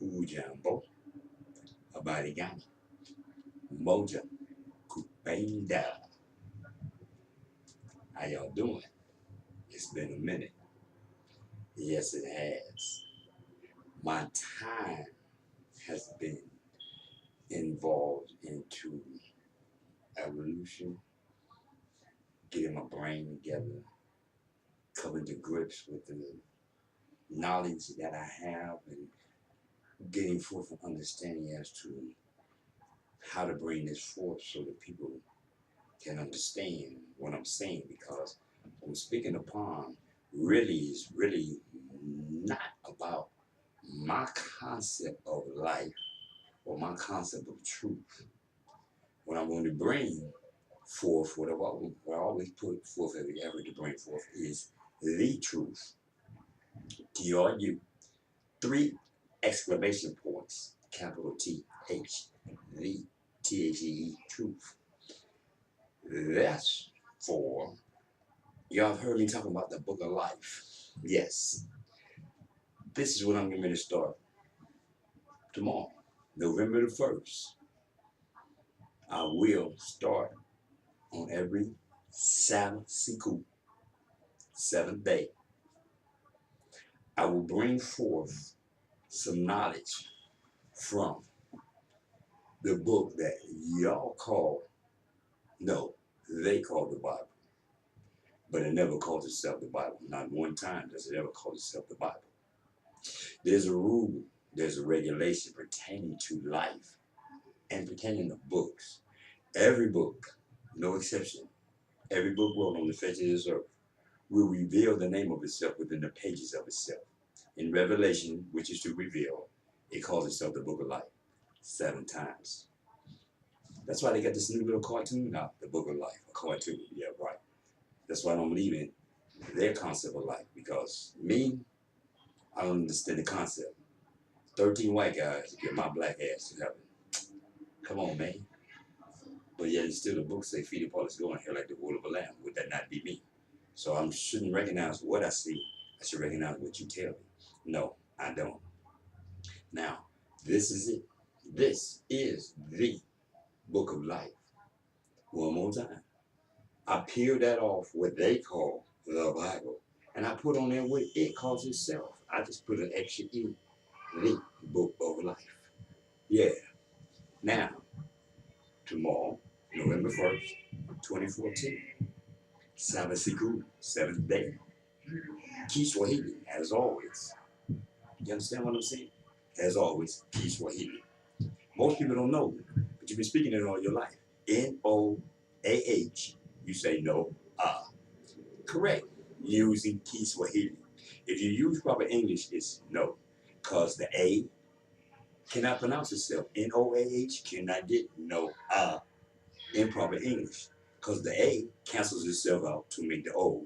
Ujambo, habari gani, moja, kupenda. How y'all doing? It's been a minute. Yes, it has. My time has been involved into evolution, getting my brain together, coming to grips with the knowledge that I have, and getting forth an understanding as to how to bring this forth so that people can understand what I'm saying, because what I'm speaking upon really is really not about my concept of life or my concept of truth. What I'm going to bring forth, what I always put forth every effort to bring forth is the truth. TRU. Three exclamation points, capital T H, the THE, truth. That's for, y'all have heard me talking about the book of life. Yes, this is what I'm going to start tomorrow, November the 1st. I will start on every Sabbath Siku, seventh day. I will bring forth some knowledge from the book that y'all call, no, they call the Bible. But it never calls itself the Bible. Not one time does it ever call itself the Bible. There's a rule, there's a regulation pertaining to life and pertaining to books. Every book, no exception, every book wrote on the face of this earth will reveal the name of itself within the pages of itself. In Revelation, which is to reveal, it calls itself the Book of Life 7 times. That's why they got this new little cartoon out, the Book of Life, a cartoon. Yeah, right. That's why I'm leaving their concept of life, because me, I don't understand the concept. 13 white guys to get my black ass to heaven. Come on, man. But yet, still, the book say, feed the Paulus going here like the wool of a lamb. Would that not be me? So I shouldn't recognize what I see. I should recognize what you tell me. No, I don't. Now, this is it. This is the book of life. One more time. I peel that off what they call the Bible, and I put on there what it calls itself. I just put an extra E, the book of life. Yeah. Now, tomorrow, November 1st, 2014, Sabbath Siku, seventh day. Kiswahili, as always. You understand what I'm saying? As always, Kiswahili. Most people don't know, but you've been speaking it all your life. Noah. You say no, correct, using Kiswahili. If you use proper English, it's no, because the A cannot pronounce itself. Noah cannot get no, in proper English, because the A cancels itself out to make the O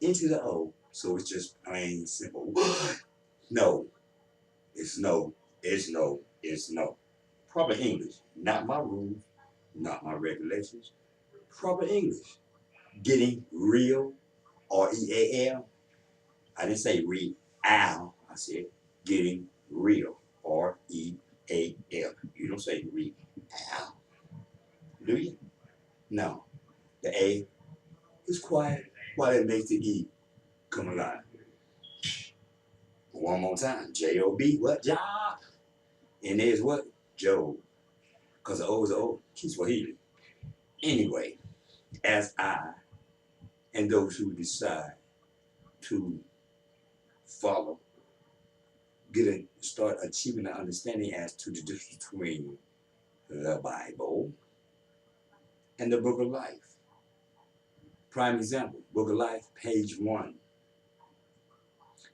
into the O, so it's just plain simple. No, it's no, it's no, it's no. Proper English, not my rules, not my regulations. Proper English. Getting real, REAL. I didn't say real. I said getting real, REAL. You don't say real, do you? No. The A is quiet while it makes the E come alive. One more time. J-O-B, what? Job. And there's what? Job. Because the O is the O. Kiswahili. Anyway, as I and those who decide to follow start achieving an understanding as to the difference between the Bible and the Book of Life. Prime example, Book of Life, page 1.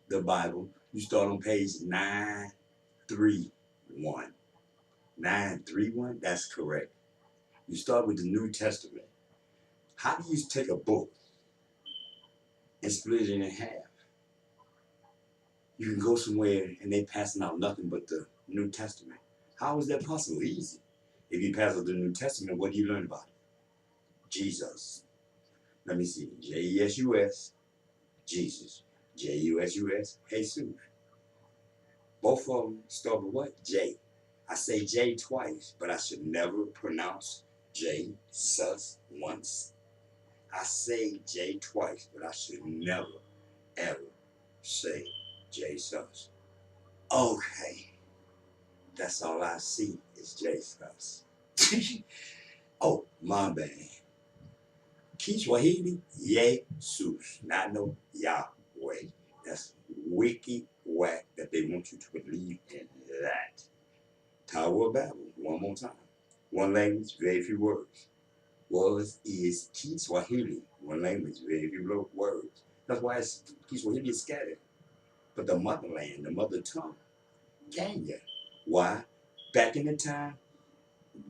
The Bible, you start on page 931. 931, that's correct. You start with the New Testament. How do you take a book and split it in half? You can go somewhere and they passing out nothing but the New Testament. How is that possible? Easy. If you pass out the New Testament, what do you learn about it? Jesus. Let me see. J-E-S-U-S, Jesus. J-U-S-U-S, Jesus. Both of them start with what? J. I say J twice, but I should never pronounce J sus once. I say J twice, but I should never, ever say J sus. Okay, that's all I see is J sus. Oh, my bad. Kiswahili, Jesus, not no Yahweh. That's wiki whack that they want you to believe in that. Tower of Babel, one more time. One language, very few words. Is Kiswahili, one language, very few words. That's why Kiswahili is scattered. But the motherland, the mother tongue, Kenya. Why? Back in the time,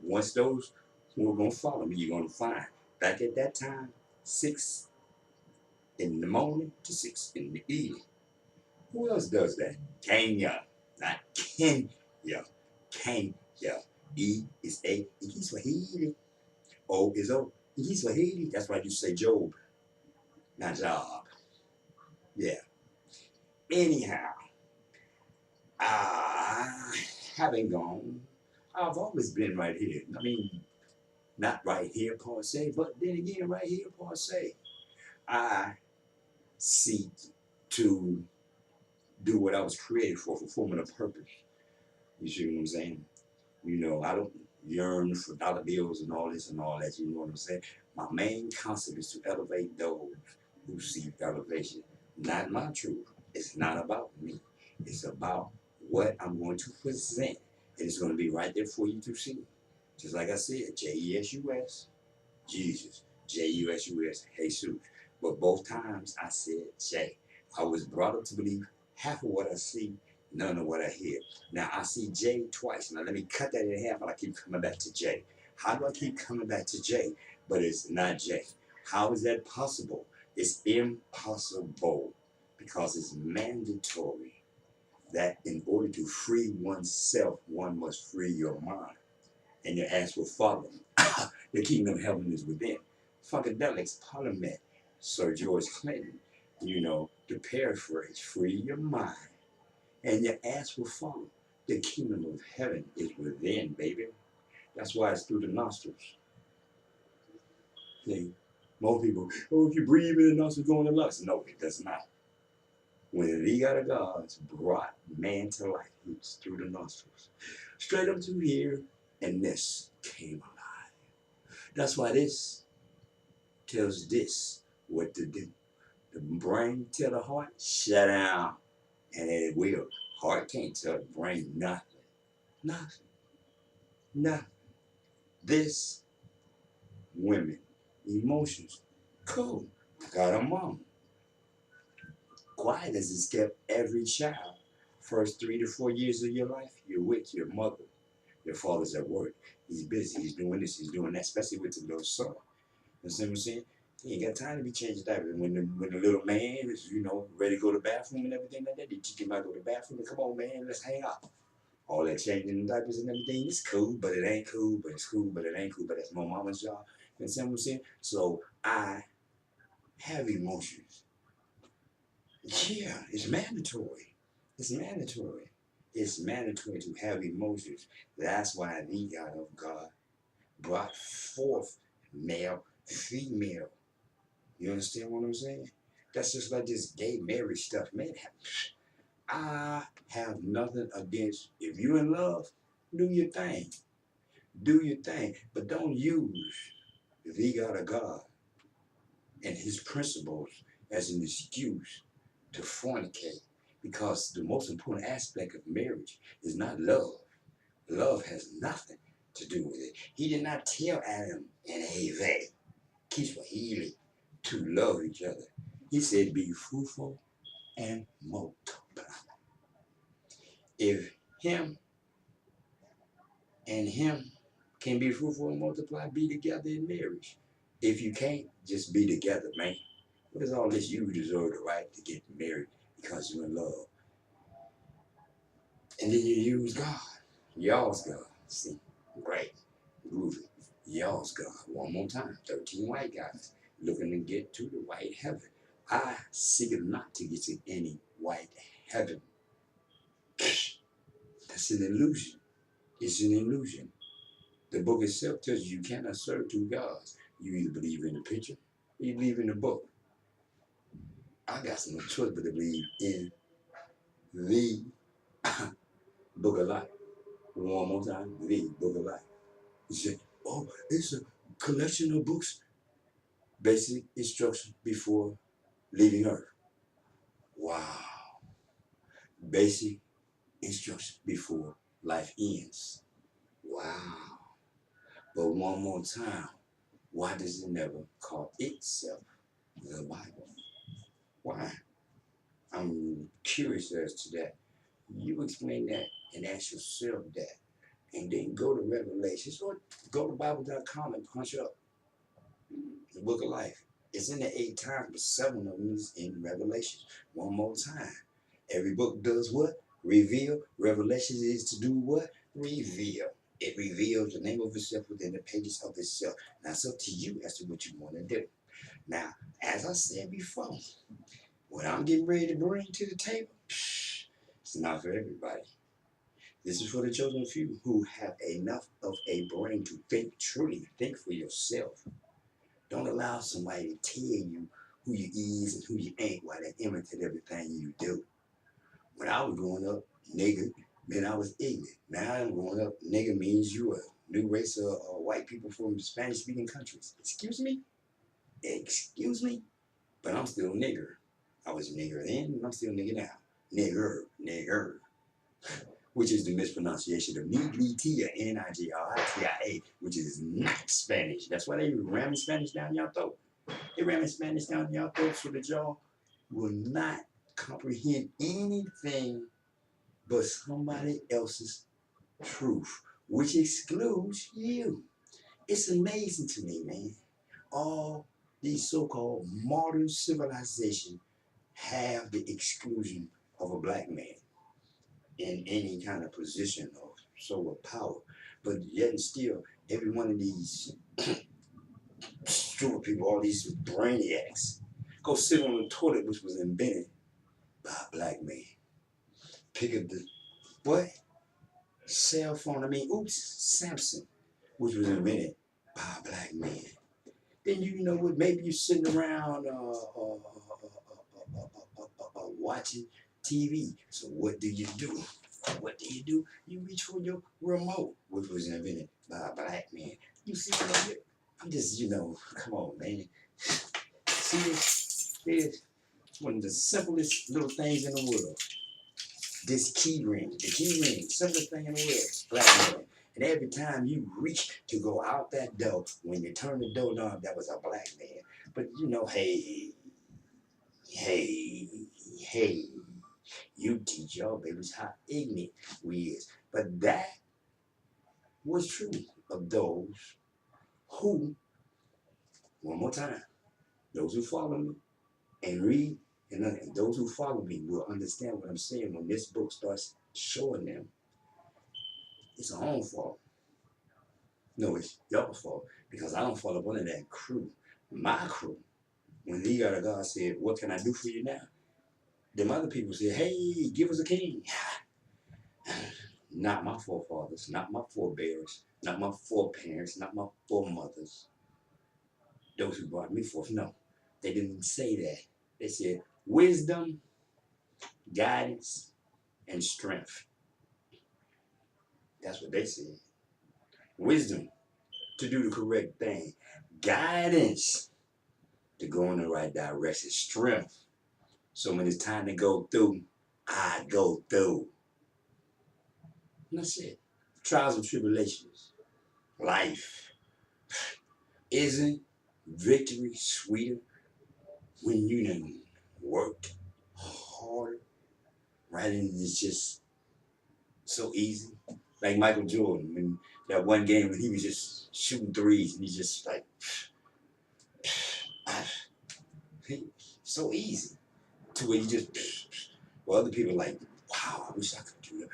once those who are going to follow me, you're going to find. Back at that time, 6 in the morning to 6 in the evening. Who else does that? Kenya, not Kenya. Kenya. E is A. Kiswahili. O is O. Kiswahili. That's why you say Job, not Job. Yeah. Anyhow, I haven't gone. I've always been right here. I mean, not right here per se, but then again, right here per se. I seek to do what I was created for, fulfillment of purpose. You see what I'm saying? You know, I don't yearn for dollar bills and all this and all that. You know what I'm saying? My main concept is to elevate those who seek elevation. Not my truth. It's not about me. It's about what I'm going to present. And it's going to be right there for you to see. Just like I said, J-E-S-U-S, Jesus. J-U-S-U-S, Jesus. But both times I said J. I was brought up to believe half of what I see, none of what I hear. Now I see J twice. Now let me cut that in half and I keep coming back to J. How do I keep coming back to J, but it's not J? How is that possible? It's impossible because it's mandatory that in order to free oneself, one must free your mind. And your ass will follow. The kingdom of heaven is within. Funkadelics, Parliament, Sir George Clinton, you know, to paraphrase, free your mind and your ass will follow. The kingdom of heaven is within, baby. That's why it's through the nostrils. See, most people, oh, if you breathe in the nostrils, going to lust. No, it does not. When the God of gods brought man to life, it's through the nostrils. Straight up to here, and this came alive. That's why this tells this what to do. The brain tell the heart, shut down. And it will. Heart can't tell the brain nothing. Nothing. Nothing. This, women, emotions, cool. Got a mom. Quiet as it's kept every child. First 3 to 4 years of your life, you're with your mother. Your father's at work. He's busy. He's doing this. He's doing that, especially with the little son. You see what I'm saying? He ain't got time to be changing diapers. When the little man is, you know, ready to go to the bathroom and everything like that, they teach him how to go to the bathroom. Come on, man, let's hang out. All that changing diapers and everything is cool, but it ain't cool, but it's cool, but it ain't cool, but that's my mama's job. You see what I'm saying? So I have emotions. Yeah, it's mandatory. It's mandatory. It's mandatory to have emotions. That's why the God of God brought forth male, female. You understand what I'm saying? That's just like this gay marriage stuff, man. I have nothing against if you're in love, do your thing. Do your thing. But don't use the God of God and his principles as an excuse to fornicate. Because the most important aspect of marriage is not love. Love has nothing to do with it. He did not tell Adam and Eve, Kiswahili, to love each other. He said, be fruitful and multiply. If him and him can be fruitful and multiply, be together in marriage. If you can't, just be together, man. What is all this? You deserve the right to get married because you're in love. And then you use God. Y'all's God. See, great. Groovy. Y'all's God. One more time. 13 white guys looking to get to the white heaven. I seek not to get to any white heaven. That's an illusion. It's an illusion. The book itself tells you cannot serve two gods. You either believe in the picture or you believe in the book. I got no choice but to believe in the book of life. One more time, the book of life. You say, oh, it's a collection of books. Basic instruction before leaving Earth. Wow. Basic instruction before life ends. Wow. But one more time, why does it never call itself the Bible? Why? I'm curious as to that. You explain that and ask yourself that. And then go to Revelations or go to Bible.com and punch up the book of life. It's in the 8 times, but 7 of them is in Revelation. One more time. Every book does what? Reveal. Revelation is to do what? Reveal. It reveals the name of itself within the pages of itself. Now it's up to you as to what you want to do. Now, as I said before, what I'm getting ready to bring to the table, it's not for everybody. This is for the chosen few who have enough of a brain to think truly, think for yourself. Don't allow somebody to tell you who you is and who you ain't while they imitate everything you do. When I was growing up, nigga meant I was ignorant. Now I'm growing up, nigga means you a new race of white people from Spanish-speaking countries. Excuse me? Excuse me? But I'm still nigger. I was nigger then, and I'm still nigger now. Nigger, nigger. Which is the mispronunciation of Nigitia, Nigeria, which is not Spanish. That's why they ramming Spanish down your throat. They ramming Spanish down your throat so that y'all will not comprehend anything but somebody else's truth, which excludes you. It's amazing to me, man. All these so-called modern civilizations have the exclusion of a black man in any kind of position of solar power. But yet and still, every one of these stupid people, all these brainiacs, go sit on the toilet which was invented by a black man. Pick up the, what? Cell phone, Samson, which was invented by a black man. Then you know what, maybe you're sitting around watching TV. So what do you do? What do? You reach for your remote, which was invented by a black man. You see what I'm just, come on, man. See this? Here's one of the simplest little things in the world. This key ring, simplest thing in the world, black man. And every time you reach to go out that door, when you turn the door knob, that was a black man. But hey, you teach y'all babies how ignorant we is. But that was true of those who, one more time, those who follow me and read, and those who follow me will understand what I'm saying when this book starts showing them it's our own fault. No, it's your fault because I don't fall up under that crew. My crew. When the God said, what can I do for you now? Them other people said, hey, give us a king. Not my forefathers, not my forebears, not my foreparents, not my foremothers. Those who brought me forth. No, they didn't say that. They said wisdom, guidance, and strength. That's what they said. Wisdom to do the correct thing. Guidance to go in the right direction. Strength. So when it's time to go through, I go through. And that's it. Trials and tribulations. Life. Isn't victory sweeter when you done worked hard, right? And it's just so easy. Like Michael Jordan, when that one game when he was just shooting threes and he's just like, so easy. To where you just, well, other people are like, wow, I wish I could do that.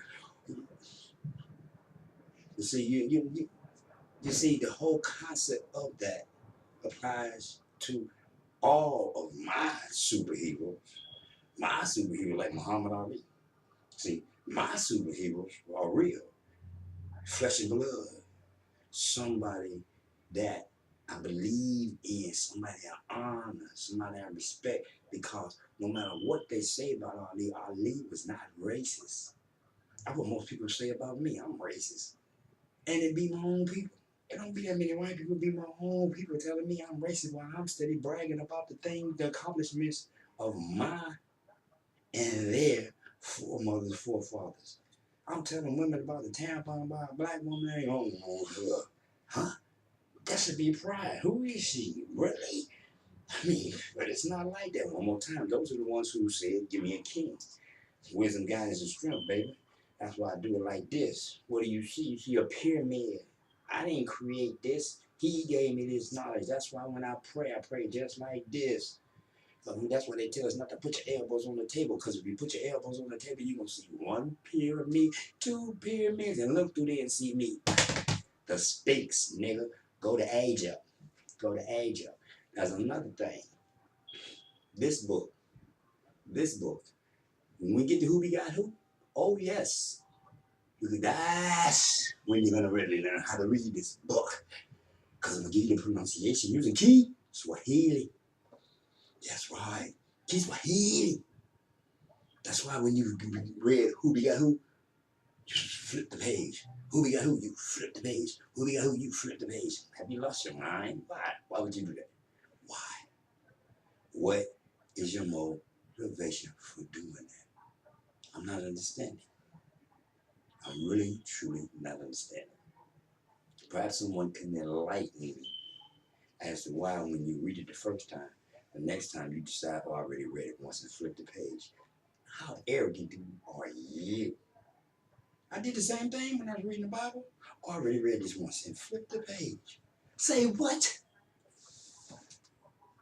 You see, you see, the whole concept of that applies to all of my superheroes. My superhero, like Muhammad Ali. See, My superheroes are real, flesh and blood. Somebody that I believe in, somebody I honor, somebody I respect, because no matter what they say about Ali, Ali was not racist. That's what most people say about me. I'm racist. And it be my own people. It don't be that many white people, it be my own people telling me I'm racist while I'm steady bragging about the things, the accomplishments of my and their foremothers, forefathers. I'm telling women about the tampon by a black woman. Oh, huh? That should be pride. Who is she? Really? I mean, but it's not like that. One more time, those are the ones who said, give me a king. Wisdom, guidance, and strength, baby. That's why I do it like this. What do you see? You see a pyramid. I didn't create this. He gave me this knowledge. That's why when I pray just like this. That's why they tell us not to put your elbows on the table, because if you put your elbows on the table, you're going to see one pyramid, two pyramids, and look through there and see me. The Sphinx, nigga. Go to Egypt. Go to Egypt. That's another thing. This book, when we get to who we got who, oh yes, that's when you're gonna really learn how to read this book. Because I'm gonna give you the pronunciation using Key Swahili. That's right, Key Swahili. That's why when you read who we got who, you flip the page. Who we got who, you flip the page. Who we got who, you flip the page. Have you lost your mind? Why? Why would you do that? Why? What is your motivation for doing that? I'm not understanding. I'm really, truly not understanding. Perhaps someone can enlighten me as to why, when you read it the first time, the next time you decide, oh, I already read it once and flip the page. How arrogant are you? I did the same thing when I was reading the Bible. I already read this once and flip the page. Say what?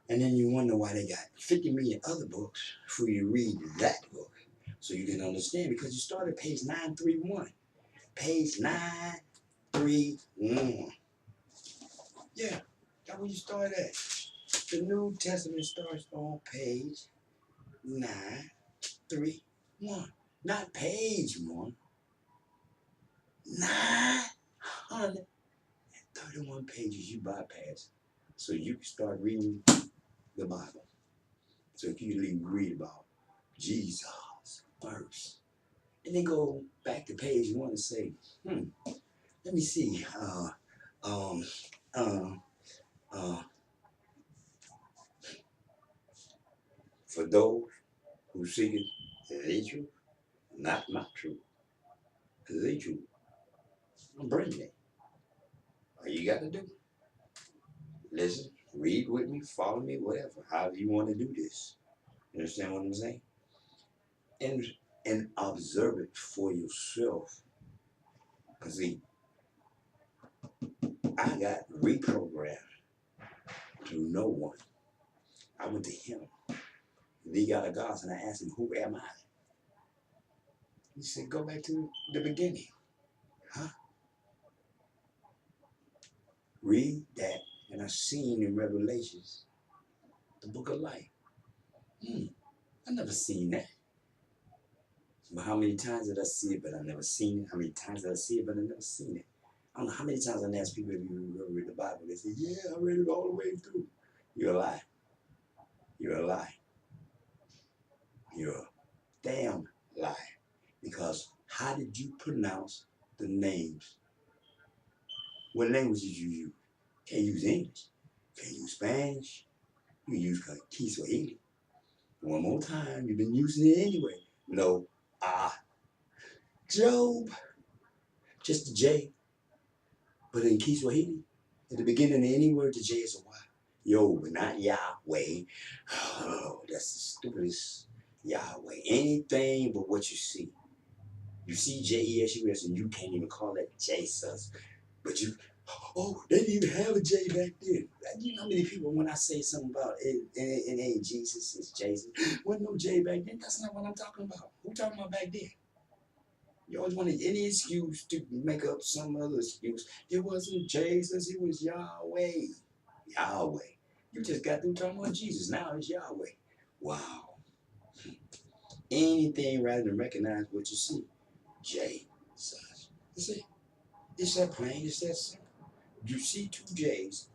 And then you wonder why they got 50 million other books for you to read that book. So you can understand, because you started page 931. Page 931. Yeah, that's where you start at. The New Testament starts on page 931. Not page 1. 931 pages you bypass. So you can start reading the Bible. So if you read about Jesus first, and then go back to page 1 and say, let me see. Um, uh, uh, for those who seek it, the truth, not my truth, the truth. I'm bringing it. All you got to do, listen, read with me, follow me, whatever, however you want to do this. You understand what I'm saying? And observe it for yourself. Because see, I got reprogrammed through no one. I went to him. He got a God, and I asked him, who am I? He said, go back to the beginning. Huh? Read that, and I seen in Revelations the book of life. I never seen that. But how many times did I see it, but I never seen it? How many times did I see it, but I never seen it? I don't know how many times I ask people if you read the Bible. They say, yeah, I read it all the way through. You're a lie. You're a lie. You're a damn lie. Because how did you pronounce the names? What language did you use? Can't use English. Can't use Spanish. You use Kiswahili. One more time, you've been using it anyway. No, Job, just a J. But in Kiswahili, at the beginning of any word, the J is a Y. Yo, but not Yahweh. Oh, that's the stupidest Yahweh. Anything but what you see. You see J-E-S-U-S and you can't even call that Jesus. But you, oh, they didn't even have a J back then. You know how many people, when I say something about it ain't Jesus, it's Jason. Wasn't no J back then. That's not what I'm talking about. Who talking about back then? You always wanted any excuse to make up some other excuse. It wasn't Jesus, it was Yahweh. Yahweh. You just got through talking about Jesus. Now it's Yahweh. Wow. Anything rather than recognize what you see. J, such. That's it. It's that plain, it's that simple. You see two J's,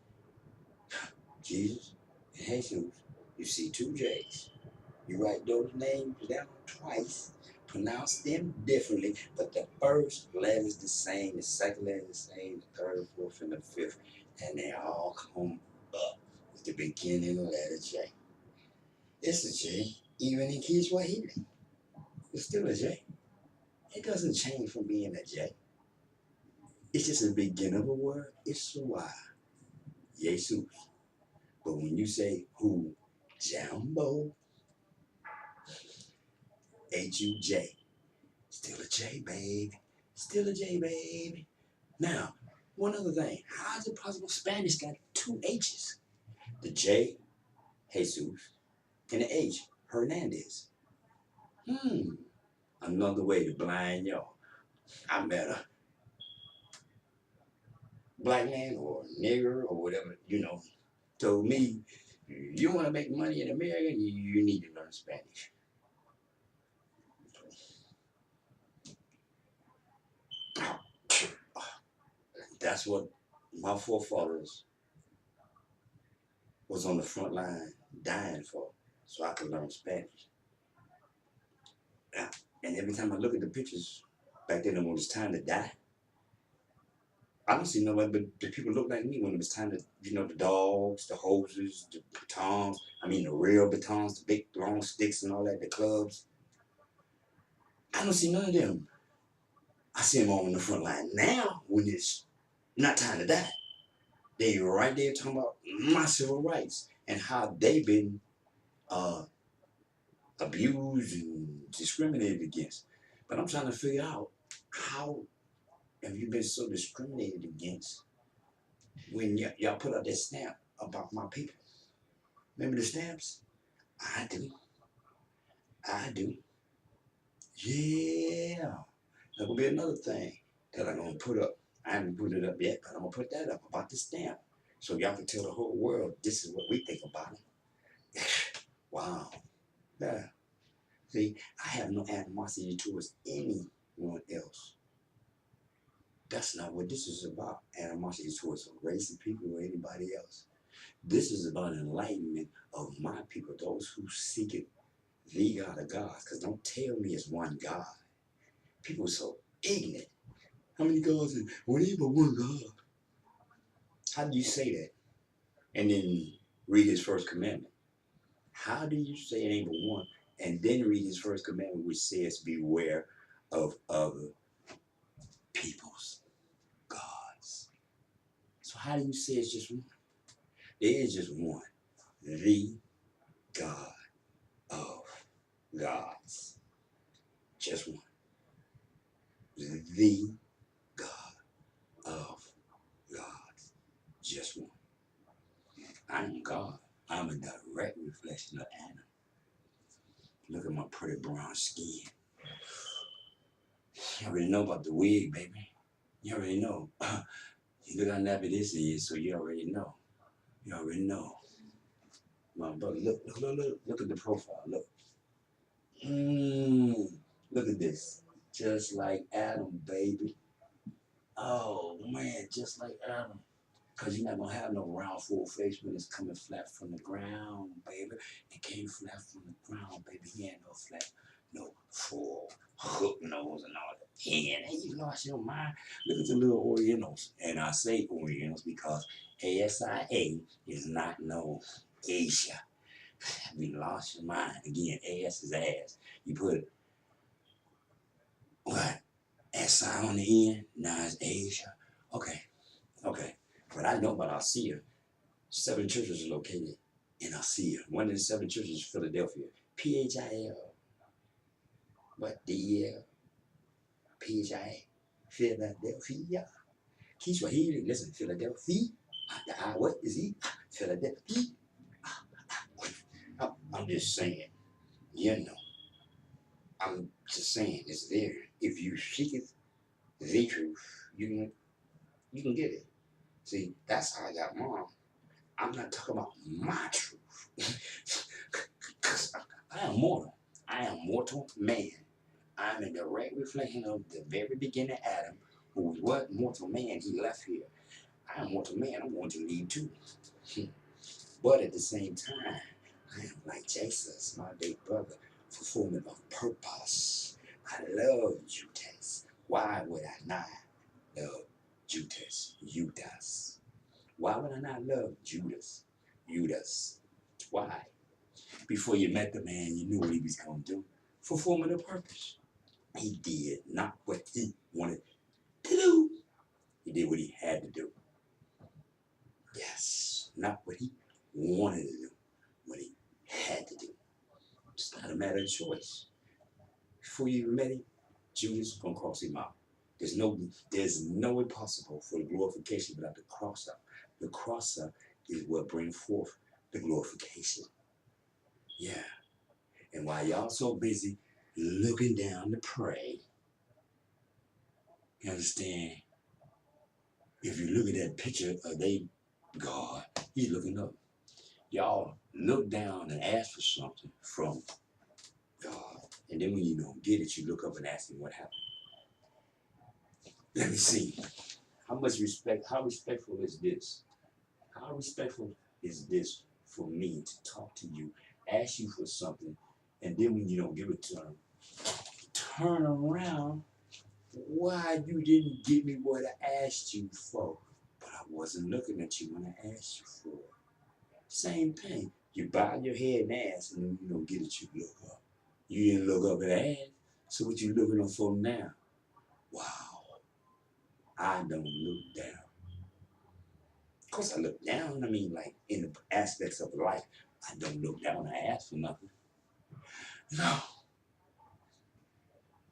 Jesus and Jesus. You see two J's. You write those names down twice, pronounce them differently, but the first letter is the same, the second letter is the same, the third, fourth, and the fifth, and they all come up with the beginning letter J. It's a J, even in Kiswahili. It's still a J. It doesn't change from being a J. It's just the beginning of a word. It's a Y. Jesus. But when you say who, Jambo, H-U-J, still a J, baby. Still a J, baby. Now, one other thing. How is it possible Spanish got two H's? The J, Jesus, and the H, Hernandez. Another way to blind y'all. I met a black man or a nigger or whatever, told me, you want to make money in America, you need to learn Spanish. That's what my forefathers was on the front line dying for, so I could learn Spanish. And every time I look at the pictures back then when it was time to die, I don't see nobody but the people look like me when it was time to, the dogs, the hoses, the batons, the real batons, the big long sticks and all that, the clubs. I don't see none of them. I see them on the front line now when it's not time to die. They right there talking about my civil rights and how they've been abused and discriminated against. But I'm trying to figure out, how have you been so discriminated against when y'all put out that stamp about my people? Remember the stamps? I do. I do. Yeah. That will be another thing that I'm going to put up. I haven't put it up yet, but I'm going to put that up about the stamp. So y'all can tell the whole world this is what we think about them. Wow. Yeah. See, I have no animosity towards anyone else. That's not what this is about. Animosity towards a race of people or anybody else. This is about enlightenment of my people, those who seek it, the God of gods. Because don't tell me it's one God. People are so ignorant. How many gods? Well, ain't but one God. How do you say that? And then read his first commandment. How do you say it ain't but one? And then read his first commandment, which says, beware of other people's gods. So how do you say it's just one? There is just one. The God of gods. Just one. The God of gods. Just one. I am God. I'm a direct reflection of Adam. Look at my pretty brown skin. You already know about the wig, baby. You already know. You look how nappy this is, so you already know. You already know. My brother, look at the profile. Look. Look at this. Just like Adam, baby. Oh man, just like Adam. Cause you're not gonna have no round full face when it's coming flat from the ground, baby. It came flat from the ground, baby. He ain't no flat, no full hook nose and all that. Hey, you lost your mind. Look at the little Orientals. And I say Orientals because ASIA is not no Asia. We lost your mind. Again, ass is ass. You put what? SI on the end, now it's Asia. Okay. But I know about Alcea. 7 churches are located in Alcea. One of the 7 churches is Philadelphia. PHIL. What? DEL? PHIA. Philadelphia. Kiswahili. Listen, Philadelphia. The I, what is he? Philadelphia. I'm just saying. I'm just saying it's there. If you seek it, the truth, you can get it. See, that's how I got mom. I'm not talking about my truth. Because I am mortal. I am mortal man. I'm a direct reflection of the very beginning Adam, who was what? Mortal man. He left here. I'm mortal man. I'm going to leave too. But at the same time, I am like Jesus, my big brother, fulfillment of purpose. I love Judas. Why would I not love Judas? Why would I not love Judas? Why? Before you met the man, you knew what he was going to do. Fulfillment of purpose. He did not what he wanted to do. He did what he had to do. Yes, not what he wanted to do, what he had to do. It's not a matter of choice. Before you even met him, Judas gonna cross him out. There's no way possible for the glorification without the crosser. The crosser is what brings forth the glorification. Yeah. And while y'all so busy looking down to pray, you understand? If you look at that picture of they God, he's looking up. Y'all look down and ask for something from God. And then when you don't get it, you look up and ask him what happened. Let me see. How respectful is this? How respectful is this for me to talk to you, ask you for something, and then when you don't give it to him, turn around why you didn't give me what I asked you for? But I wasn't looking at you when I asked you for it. Same thing. You bow your head and ask, and when you don't get it, you look up. You didn't look up and ask, so what you looking up for now? Wow. I don't look down. Of course, I look down. I mean, like in the aspects of life, I don't look down. I ask for nothing. No.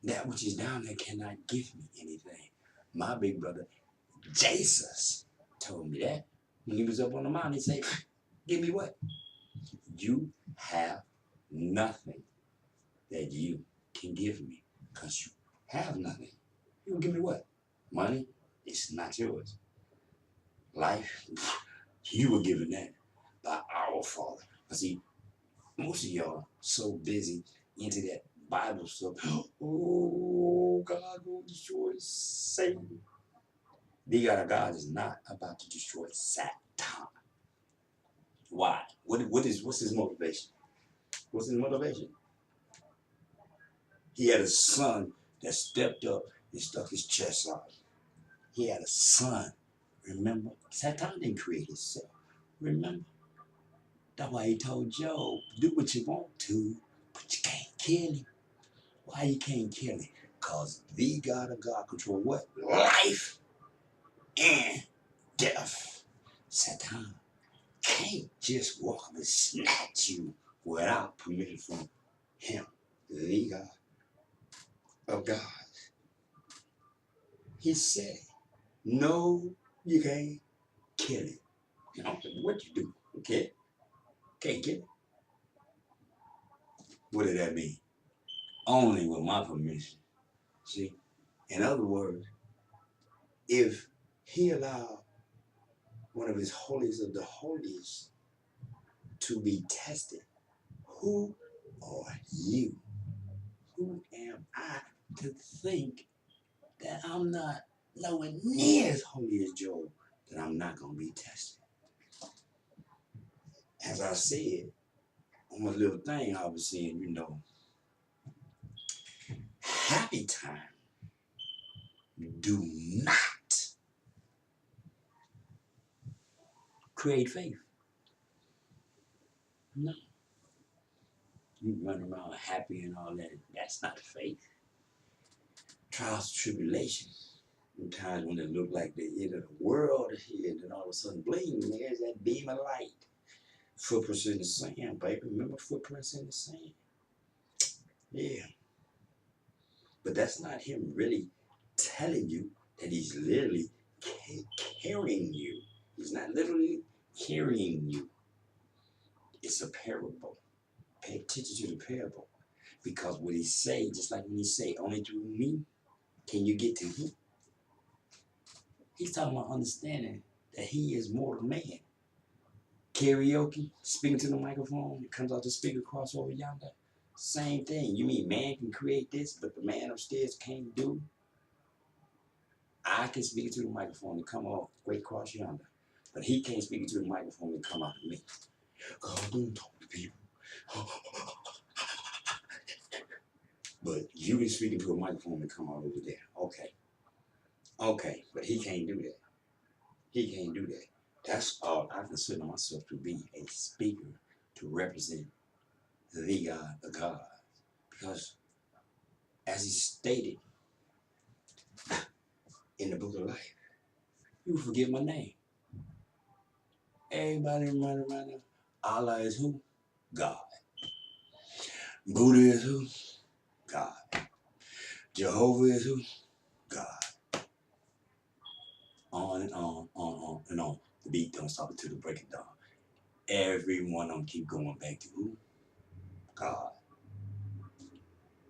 That which is down there cannot give me anything. My big brother, Jesus, told me that. When he was up on the mountain, he said, give me what? You have nothing that you can give me because you have nothing. You will give me what? Money? It's not yours. Life? You were given that by our Father. But see, most of y'all so busy into that Bible stuff. Oh, God will destroy Satan. The God of God is not about to destroy Satan. Why? What's his motivation? What's his motivation? He had a son that stepped up and stuck his chest out. He had a son. Remember? Satan didn't create himself. Remember? That's why he told Job, do what you want to, but you can't kill him. Why you can't kill him? Because the God of God control what? Life and death. Satan can't just walk up and snatch you without permission from him, the God of God. He said, no, you can't kill it. You know what you do, okay? Can't kill it. What did that mean? Only with my permission. See? In other words, if he allowed one of his holies of the holies to be tested, who are you? Who am I to think that I'm not nowhere near as holy as Job, that I'm not going to be tested? As I said, on my little thing I was saying, happy time do not create faith. No. You run around happy and all that. That's not faith. Trials, tribulations. Sometimes when it look like the end of the world is here, and then all of a sudden, bling, there's that beam of light. Footprints in the sand, baby. Remember footprints in the sand? Yeah. But that's not him really telling you that he's literally carrying you. He's not literally carrying you. It's a parable. Pay attention to the parable. Because what he say, just like when he say, only through me can you get to him. He's talking about understanding that he is mortal man. Karaoke, speaking to the microphone, it comes out the speaker across over yonder. Same thing. You mean man can create this, but the man upstairs can't do? I can speak to the microphone and come off great cross yonder, but he can't speak to the microphone and come out of me. God don't talk to people. But you can speak into a microphone and come out over there. Okay, but he can't do that. He can't do that. That's all I consider myself to be, a speaker to represent the God, the God. Because as he stated in the book of life, you forget my name. Everybody running around there. Allah is who? God. Buddha is who? God. Jehovah is who? God. On and on and on. The beat don't stop until the break of dawn. Every one of them keep going back to who? God.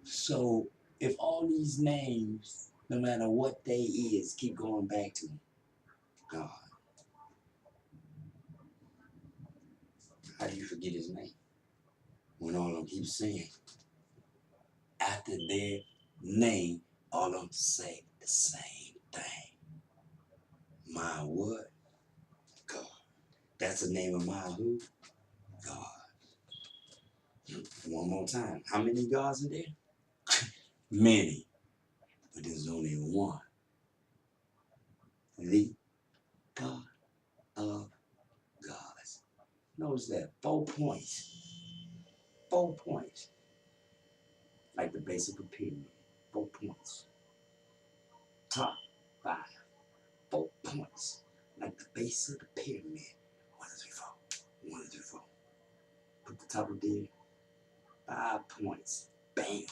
So if all these names, no matter what they is, keep going back to God, how do you forget his name? When all of them keep saying, after their name, all of them say the same thing. My what? God. That's the name of my who? God. One more time. How many gods are there? Many. But there's only one. The God of gods. Notice that. 4 points. 4 points. Like the base of a pyramid. 4 points. Top 5. 4 points. Like the base of the pyramid. 1, 2, 3, 4. 1, 2, 3, 4. Put the top of there. 5 points. Bam.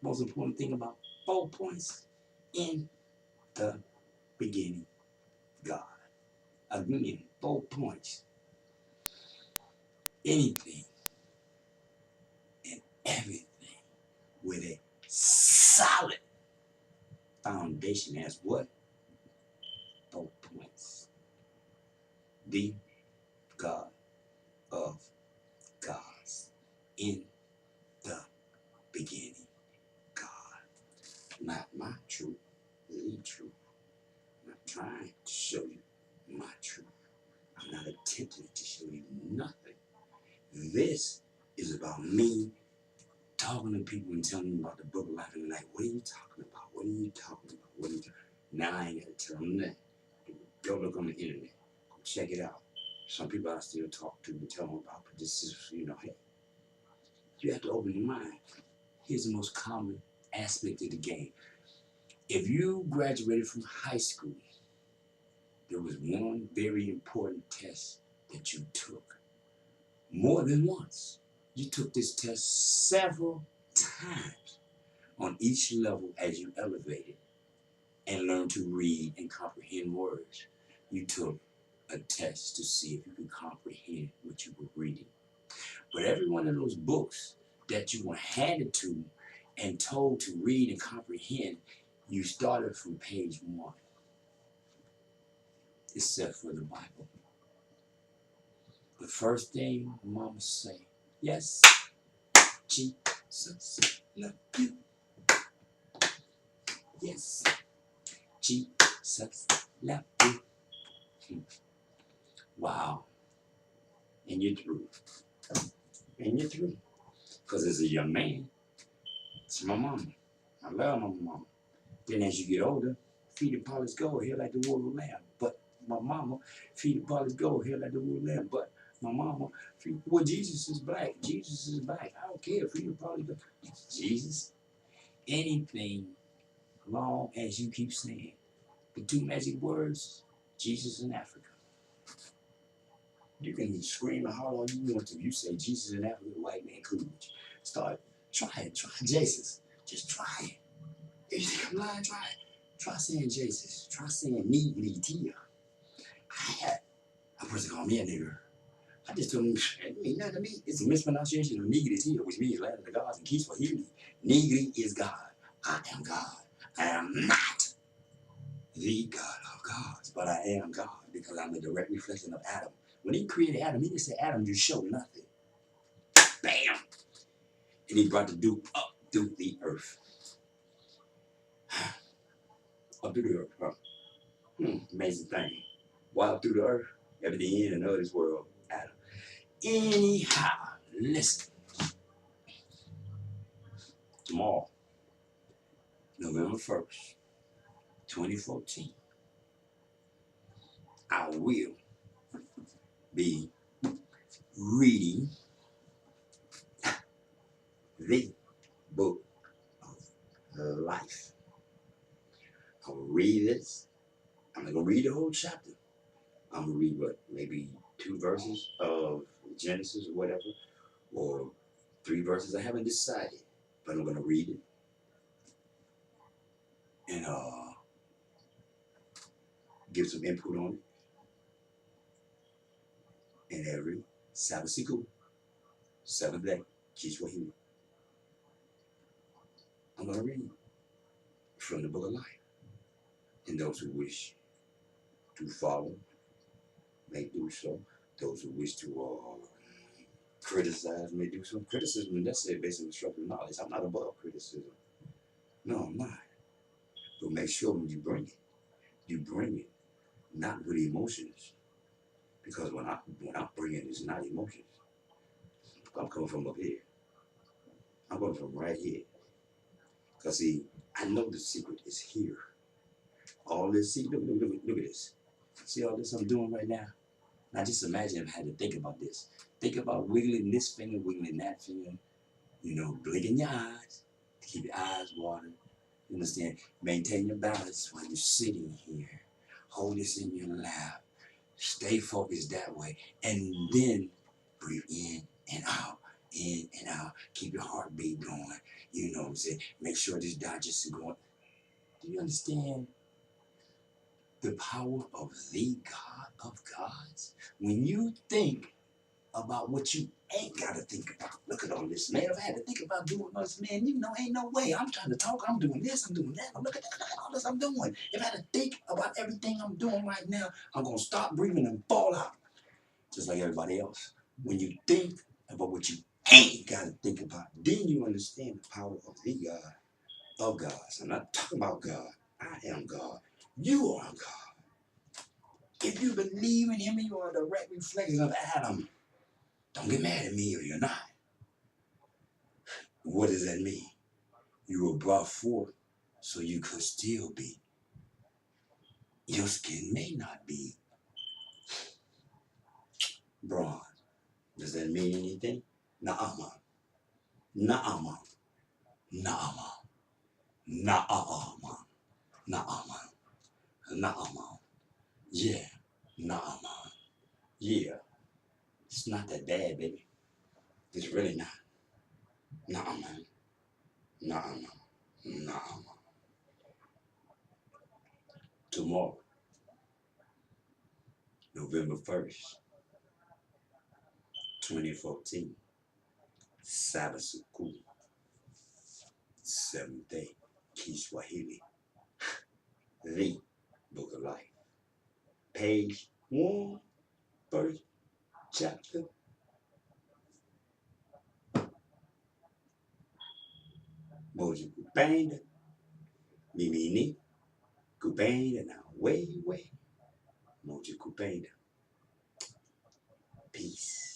Most important thing about 4 points. In the beginning, God. Again, 4 points. Anything and everything with a solid foundation as what? 4 points. The God of gods. In the beginning, God. Not my truth, the truth. I'm not trying to show you my truth. I'm not attempting to show you nothing. This is about me talking to people and telling them about the book of life, and they're like, what are you talking about? What are you talking about? What are you talking about? Now I ain't got to tell them that. Go look on the internet. Go check it out. Some people I still talk to and tell them about, but this is, hey, you have to open your mind. Here's the most common aspect of the game. If you graduated from high school, there was one very important test that you took. More than once. You took this test several times on each level as you elevated and learned to read and comprehend words. You took a test to see if you could comprehend what you were reading. But every one of those books that you were handed to and told to read and comprehend, you started from page 1, except for the Bible. The first thing mama say, yes, Jesus love you. Yes, Jesus love you. Wow. And you're through. And you're through. Because as a young man, it's my mama. I love my mama. Then as you get older, feed the polished gold, here like the wool of lamb. But my mama, feed the polished gold, here like the wool of lamb. But my mama, well, Jesus is black. Jesus is black. I don't care. Feed the polished gold. Jesus, anything, long as you keep saying the 2 magic words, Jesus in Africa. You can scream and holler all you want to. You say Jesus in Africa, the white man cool with you. Try it. Try Jesus. Just try it. If you think I'm lying, try it. Try saying Jesus. Try saying Tia. I had a person called me a nigger. I just told him, it mean nothing to me. It's a mispronunciation of Tia, which means land of the gods and keeps for healing. Nigri is God. I am God. I am not the God of gods, but I am God because I'm a direct reflection of Adam. When he created Adam, he didn't say Adam just showed nothing. bam, and he brought the dew up through the earth. Up through the earth, huh? Amazing thing. Why up through the earth? Everything in and of this world, Adam. Anyhow, listen. Tomorrow, November 1st, 2014, I will be reading the book of life. I'm gonna read this. I'm not gonna read the whole chapter. I'm gonna read what, maybe 2 verses of Genesis or whatever, or 3 verses. I haven't decided, but I'm gonna read it and give some input on it. And every Sabbath siku, 7th day, Kiswahili, I'm gonna read from the book of life. And those who wish to follow may do so. Those who wish to criticize may do so. Criticism is necessary based on constructive knowledge. I'm not above criticism. No, I'm not. But make sure when you bring it not with emotions. Because when I bring it, it's not emotions. I'm coming from up here. I'm coming from right here. Because see, I know the secret is here. All this, see, look at this. See all this I'm doing right now? Now just imagine if I had to think about this. Think about wiggling this finger, wiggling that finger, blinking your eyes to keep your eyes watered. You understand? Maintain your balance while you're sitting here. Hold this in your lap. Stay focused that way. And then breathe in and out. In and out. Keep your heartbeat going. You know what I'm saying? Make sure this digest is going. Do you understand the power of the God of gods? When you think about what you ain't got to think about. Look at all this, man. If I had to think about doing this, man, ain't no way. I'm trying to talk. I'm doing this. I'm doing that. Look at that. Look at all this I'm doing. If I had to think about everything I'm doing right now, I'm going to stop breathing and fall out. Just like everybody else. When you think about what you ain't got to think about, then you understand the power of the God of gods. I'm not talking about God. I am God. You are God. If you believe in him, you are a direct reflection of Adam. Don't get mad at me if you're not. What does that mean? You were brought forth so you could still be. Your skin may not be bronze. Does that mean anything? Nuh-uh. Nuh-uh. Nuh-uh. Nuh-uh. Nuh-uh. Nuh-uh. Yeah. Nuh-uh. Yeah. It's not that bad, baby. It's really not. Nuh-uh, man. Nuh-uh. Nuh-uh. Tomorrow, November 1st, 2014, Sabbath Siku, 7th day, Kiswahili, the book of life. Page 1, first chapter. Moji kupenda, mimini, kupenda na wewe. Moji kupenda. Peace.